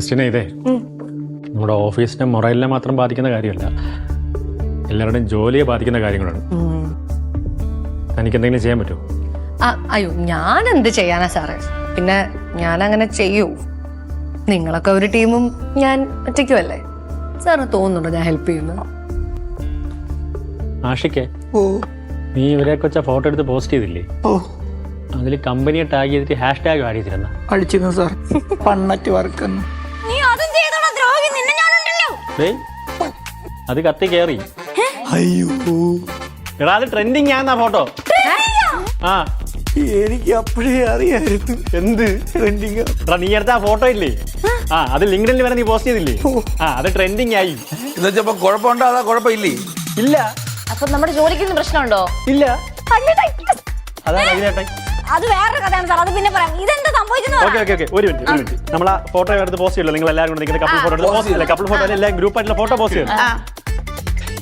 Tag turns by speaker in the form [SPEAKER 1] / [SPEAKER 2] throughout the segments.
[SPEAKER 1] ക്രിസ്റ്റിനെ ഇതേ നമ്മുടെ ഓഫീസിന്റെ മൊറലിനെ മാത്രം ബാധിക്കുന്ന കാര്യമല്ല, എല്ലാവരുടെയും ജോലിയെ ബാധിക്കുന്ന കാര്യങ്ങളാണ്. തനിക്ക് എന്തെങ്കിലും ചെയ്യാൻ പറ്റുമോ?
[SPEAKER 2] അയ്യോ, ഞാൻ എന്ത് ചെയ്യാനാ സാറേ? പിന്നെ ഞാൻ അങ്ങനെ ചെയ്യൂ? നിങ്ങളൊക്കെ ഒരു ടീമും ഞാൻ ഒറ്റയ്ക്കുമല്ലേ. സാറിന് തോന്നുന്നുണ്ടോ ഞാൻ ഹെൽപ്പ് ചെയ്യുന്നു?
[SPEAKER 1] ആഷിക്കേ, നീ ഇവരെയൊക്കെ വെച്ച ഫോട്ടോ എടുത്ത് പോസ്റ്റ് ചെയ്തില്ലേ? അതിൽ കമ്പനിയെ ടാഗ് ചെയ്തിട്ട് ഹാഷ് ടാഗ് ആഡ് ചെയ്തിരുന്ന
[SPEAKER 3] അടിച്ചിരുന്നു സാർ. പണ്ണറ്റ് വർക്കുന്നു.
[SPEAKER 1] അത് കത്തി കയറി.
[SPEAKER 3] അയ്യോ
[SPEAKER 1] എടാ, അത് ട്രെൻഡിങ് ആണെന്നാ ഫോട്ടോ. ആ,
[SPEAKER 3] എനിക്ക് അപ്പോഴേ അറിയായിരുന്നു.
[SPEAKER 1] എന്ത്
[SPEAKER 3] ട്രെൻഡിങ്?
[SPEAKER 1] നീ എടുത്ത ആ ഫോട്ടോ ഇല്ലേ? ആ, അത് ലിങ്ക്ഡിനിൽ വരെ നീ പോസ്റ്റ് ചെയ്തില്ലേ? ആ, അത് ട്രെൻഡിങ് ആയി.
[SPEAKER 4] എന്നുവെച്ചപ്പോ കുഴപ്പമുണ്ടോ? അതാ കുഴപ്പമില്ലേ?
[SPEAKER 1] ഇല്ല.
[SPEAKER 5] അപ്പൊ നമ്മുടെ ജോലിക്ക് പ്രശ്നമുണ്ടോ?
[SPEAKER 1] ഇല്ല. അതാണ് അതിനേട്ടെ.
[SPEAKER 5] അത് വേറൊരു കഥയാണ് സാർ, അത് പിന്നെ പറയാം. ഇതെന്താ സംഭവിച്ചെന്ന്
[SPEAKER 1] ഓക്കെ, ഒരു മിനിറ്റ്. നമ്മൾ ആ ഫോട്ടോ എടുത്ത് പോസ്റ്റ് ചെയ്യല്ലോ, നിങ്ങൾ എല്ലാവരും കൂടെ നിൽക്കുന്ന കപ്പിൾ ഫോട്ടോ എടുത്ത് പോസ്റ്റ് ചെയ്യില്ല? കപ്പിൾ ഫോട്ടോ എല്ലാം ഗ്രൂപ്പായിട്ടുള്ള ഫോട്ടോ പോസ്റ്റ് ചെയ്യണം.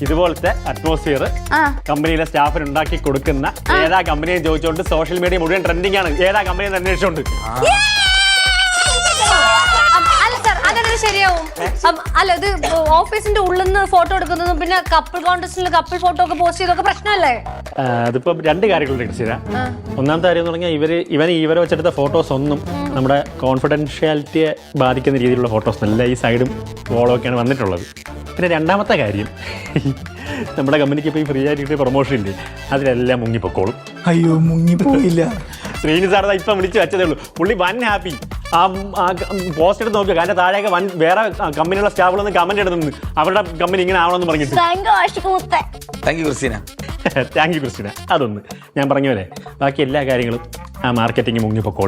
[SPEAKER 1] ഇതുപോലത്തെ അറ്റ്മോസ്ഫിയർ കമ്പനിയിലെ സ്റ്റാഫിന് ഉണ്ടാക്കി കൊടുക്കുന്ന ഏതാ കമ്പനിയെ ചോദിച്ചുകൊണ്ട് സോഷ്യൽ മീഡിയ മുഴുവൻ ട്രെൻഡിങ് ആണ്. ഏതാ കമ്പനിയെ അന്വേഷിച്ചുകൊണ്ട്.
[SPEAKER 2] അല്ല സാർ, അതെങ്ങനെ ശരിയാവും? അല്ല, ഇത് ഓഫീസിന്റെ ഉള്ളിൽ നിന്ന് ഫോട്ടോ എടുക്കുന്നതും പിന്നെ കപ്പിൾ കോൺടെസ്റ്റിൽ കപ്പിൾ ഫോട്ടോ ഒക്കെ പോസ്റ്റ് ചെയ്തൊക്കെ പ്രശ്നമല്ലേ?
[SPEAKER 1] അതിപ്പോ രണ്ട് കാര്യങ്ങളുണ്ട് ക്രിസ്റ്റീന. ഒന്നാമത്തെ കാര്യം എന്ന് പറഞ്ഞാൽ ഇവരെ വെച്ചെടുത്ത ഫോട്ടോസ് ഒന്നും നമ്മുടെ കോൺഫിഡൻഷ്യാലിറ്റിയെ ബാധിക്കുന്ന രീതിയിലുള്ള ഫോട്ടോസ് അല്ല. ഈ സൈഡും വോളും ഒക്കെയാണ് വന്നിട്ടുള്ളത്. പിന്നെ രണ്ടാമത്തെ കാര്യം, നമ്മുടെ കമ്പനിക്ക് ഇപ്പോൾ ഈ ഫ്രീ ആയിട്ട് പ്രൊമോഷൻ ഇല്ലേ, അതിലെല്ലാം മുങ്ങിപ്പൊക്കോളും.
[SPEAKER 3] അയ്യോ, മുങ്ങിപ്പോയില്ല.
[SPEAKER 1] ശ്രീനി സാർ ഇപ്പം വിളിച്ച് വെച്ചതേ ഉള്ളൂ. പുള്ളി വൻ ഹാപ്പി. ആ പോസ്റ്റ് എടുത്ത് നോക്കുക, അതിന്റെ താഴെയൊക്കെ വേറെ കമ്പനിയുള്ള സ്റ്റാഫുകളൊന്നും കമന്റ് എടുത്തുണ്ട് അവരുടെ കമ്പനി ഇങ്ങനെ ആവണമെന്ന് പറഞ്ഞിട്ട്.
[SPEAKER 4] Thank you Christina.
[SPEAKER 1] Thank you Christina. അതൊന്ന് ഞാൻ പറഞ്ഞ പോലെ ബാക്കി എല്ലാ കാര്യങ്ങളും ആ മാർക്കറ്റിംഗ് മുങ്ങിപ്പൊക്കോളും.